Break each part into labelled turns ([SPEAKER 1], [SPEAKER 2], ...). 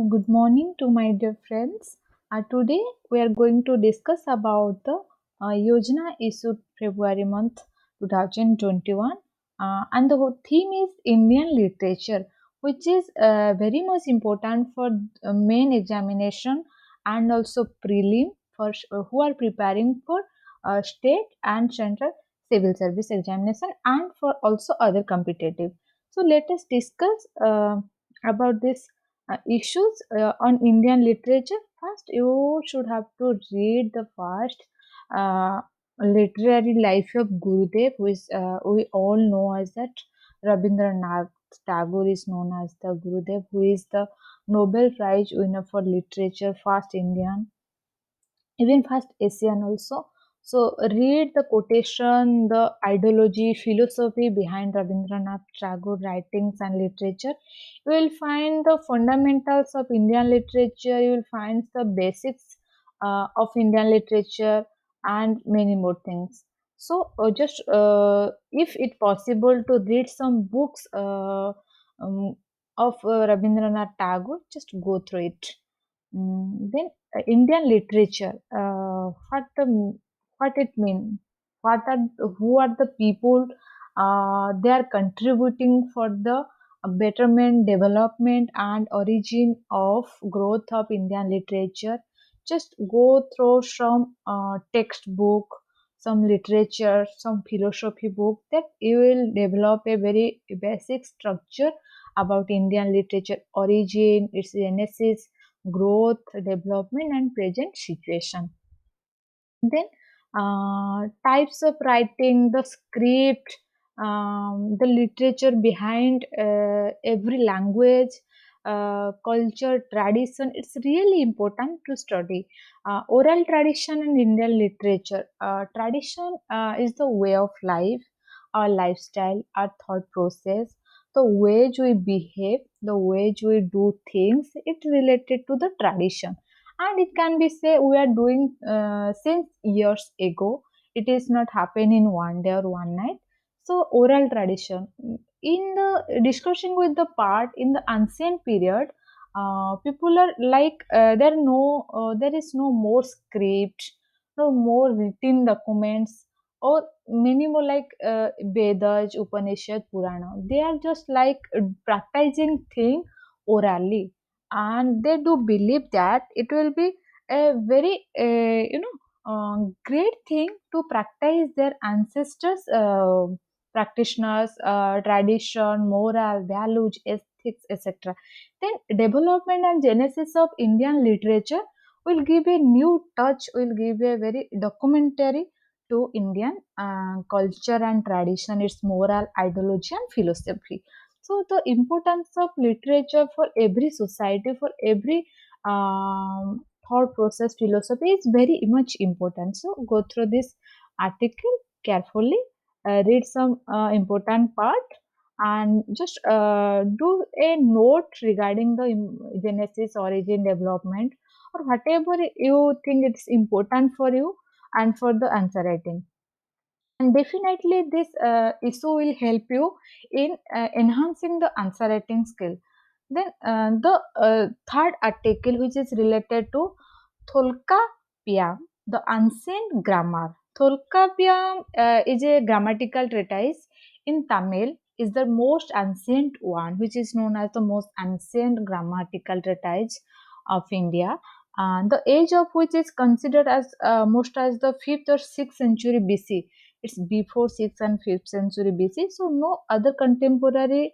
[SPEAKER 1] Good morning to my dear friends. Today we are going to discuss about the Yojana issued February month 2021, and the whole theme is Indian literature, which is very much important for main examination and also prelim for who are preparing for state and central civil service examination and for also other competitive. So let us discuss about this issues on Indian literature. First, you should have to read the first uh, literary life of Gurudev, who is we all know as that Rabindranath Tagore is known as the Gurudev, who is the Nobel Prize winner for literature, first Indian, even first Asian also. So read the quotation, the ideology, philosophy behind Rabindranath Tagore writings and literature. You will find the fundamentals of Indian literature. You will find the basics of Indian literature and many more things. So just if it possible to read some books of Rabindranath Tagore, just go through it. Then Indian literature, what it mean? What are who are the people? They are contributing for the betterment, development, and origin of growth of Indian literature. Just go through some textbook, some literature, some philosophy book that you will develop a very basic structure about Indian literature origin, its genesis, growth, development, and present situation. Then types of writing, the script, the literature behind every language, culture, tradition. It's really important to study. Oral tradition and Indian literature. Tradition is the way of life, our lifestyle, our thought process, the way we behave, the way we do things. It's related to the tradition, and it can be say we are doing since years ago. It is not happen in one day or one night. So oral tradition, in the discussion with the part in the ancient period, people are like there is no more script, no more written documents, or many more like Vedas, Upanishad, Purana. They are just like practicing thing orally, and they do believe that it will be a very great thing to practice their ancestors practitioners tradition, moral values, ethics, etc. Then development and genesis of Indian literature will give a new touch, will give a very documentary to Indian culture and tradition, its moral ideology and philosophy. So the importance of literature for every society, for every thought process, philosophy is very much important. So go through this article carefully, read some important part, and just do a note regarding the genesis, origin, development, or whatever you think it's important for you and for the answer writing. And definitely, this issue will help you in enhancing the answer writing skill. Then the third article, which is related to Tholkappiyam, the ancient grammar. Tholkappiyam is a grammatical treatise in Tamil, is the most ancient one, which is known as the most ancient grammatical treatise of India, and the age of which is considered as most as the 5th or 6th century BC. It's before 6th and 5th century BC, so no other contemporary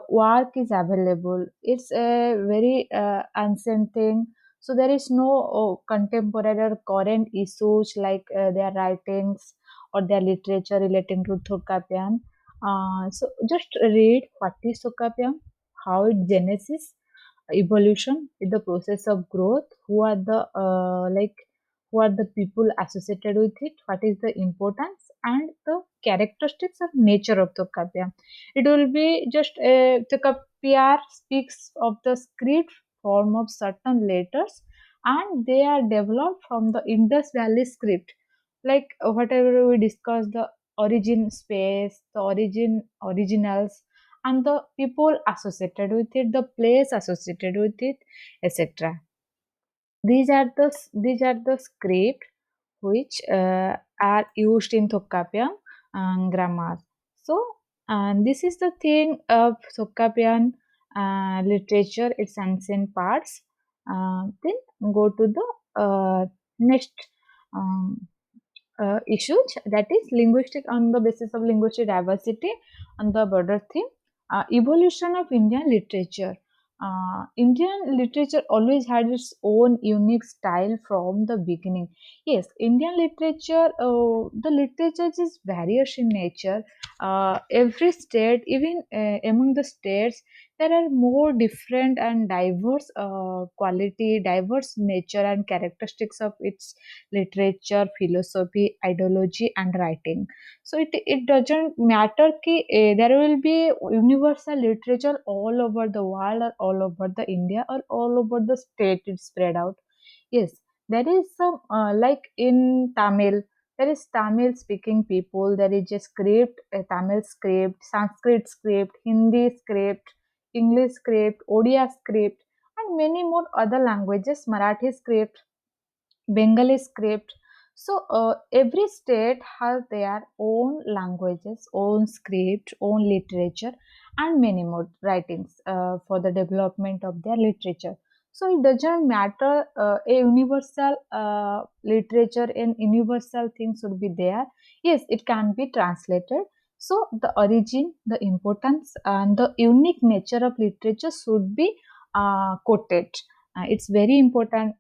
[SPEAKER 1] work is available. It's a very ancient thing, so there is no contemporary or current issues like their writings or their literature relating to Thokapian. So just read what is Thokapian, how it genesis, evolution is the process of growth, who are the who are the people associated with it, what is the importance and the characteristics of nature of Tokapiya. It will be just Tokapiya speaks of the script form of certain letters, and they are developed from the Indus Valley script, like whatever we discussed, the origin space, the origin originals, and the people associated with it, the place associated with it, etc. These are the script which are used in Thokkapian grammar. So, this is the thing of Thokkapian literature, its ancient parts. Then go to the next um, issues, that is linguistic on the basis of linguistic diversity on the border theme. Evolution of Indian literature. Indian literature always had its own unique style from the beginning. Yes, Indian literature, the literature is various in nature. Every state, even among the states, there are more different and diverse quality, diverse nature and characteristics of its literature, philosophy, ideology, and writing. So it doesn't matter ki there will be universal literature all over the world or all over the India or all over the state it's spread out. Yes, there is some like in Tamil, there is Tamil speaking people, there is a script, a Tamil script, Sanskrit script, Hindi script, English script, Odia script, and many more other languages, Marathi script, Bengali script. So every state has their own languages, own script, own literature, and many more writings for the development of their literature. So it doesn't matter a universal literature and universal thing should be there. Yes, it can be translated. So the origin, the importance, and the unique nature of literature should be quoted. It's very important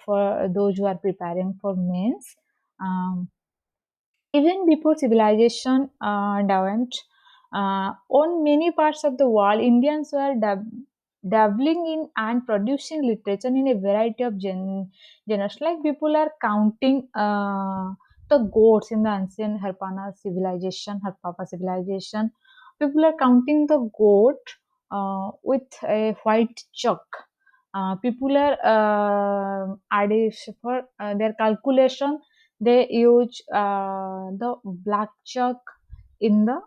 [SPEAKER 1] for those who are preparing for mains. Um, Even before civilization dawned, on many parts of the world, Indians were dabbling in and producing literature in a variety of genres. Like people are counting the goats in the ancient Harappan civilization, Harappa civilization. People are counting the goat with a white chalk. People are adding for their calculation, they use the black chalk in the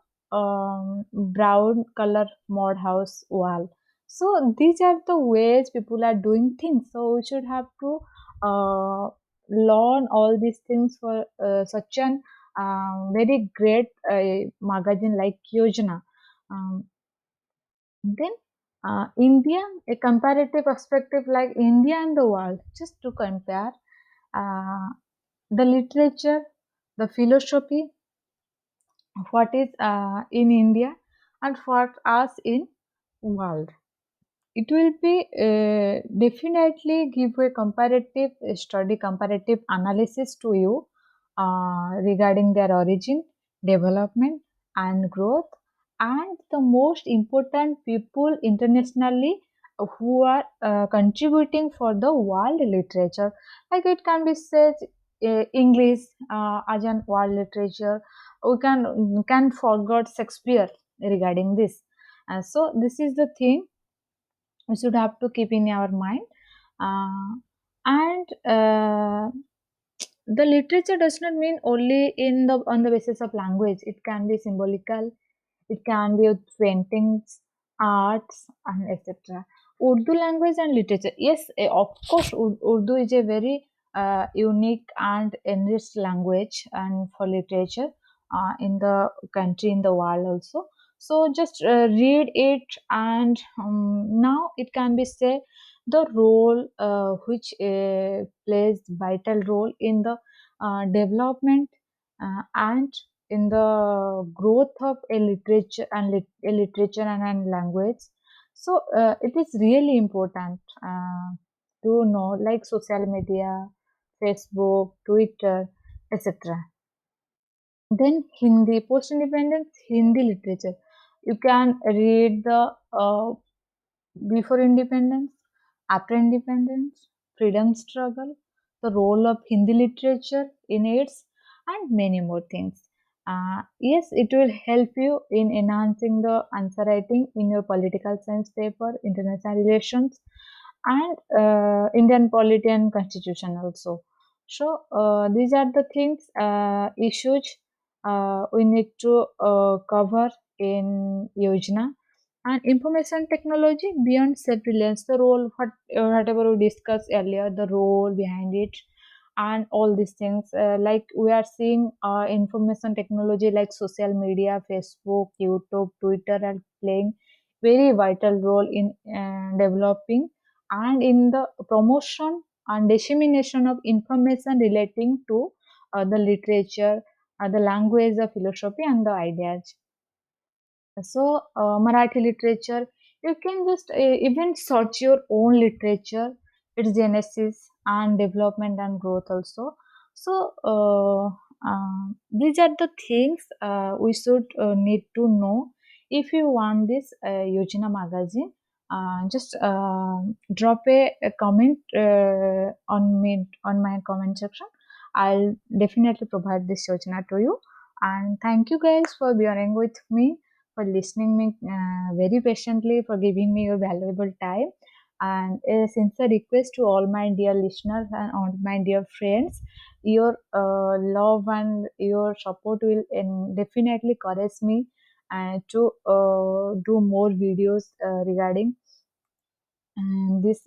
[SPEAKER 1] brown color mud house wall. So these are the ways people are doing things. So we should have to uh, learn all these things for such an very great magazine like Yojana. Um, then India, a comparative perspective like India and the world, just to compare uh, the literature, the philosophy, what is in India and what us in world. It will be definitely give a comparative study, comparative analysis to you regarding their origin, development, and growth, and the most important people internationally who are contributing for the world literature. Like it can be said, English as an world literature. We can forget Shakespeare regarding this. So this is the thing we should have to keep in our mind. And the literature does not mean only in the on the basis of language. It can be symbolical, it can be with paintings, arts, and etc. Urdu language and literature. Yes, of course, Urdu is a very unique and enriched language and for literature in the country, in the world also. So just read it, and now it can be say the role which plays vital role in the development and in the growth of a literature and a literature and language. So it is really important to know, like social media, Facebook, Twitter, etc. Then Hindi, post-independence Hindi literature. You can read the before independence, after independence, freedom struggle, the role of Hindi literature in its, and many more things. Yes, it will help you in enhancing the answer writing in your political science paper, international relations, and Indian polity and constitution also. So these are the things, issues we need to cover in Yojana. And information technology beyond self-reliance, the role, whatever we discussed earlier, the role behind it, and all these things. Like we are seeing information technology like social media, Facebook, YouTube, Twitter are playing very vital role in developing and in the promotion and dissemination of information relating to the literature, the language, the philosophy, and the ideas. So, Marathi literature, you can just even search your own literature, its genesis and development and growth also. So, these are the things we should need to know. If you want this Yojana magazine, just drop a comment on me on my comment section. I'll definitely provide this Yojana to you. And thank you guys for bearing with me, for listening me very patiently, for giving me your valuable time. And a sincere request to all my dear listeners and all my dear friends, your love and your support will definitely encourage me to do more videos regarding this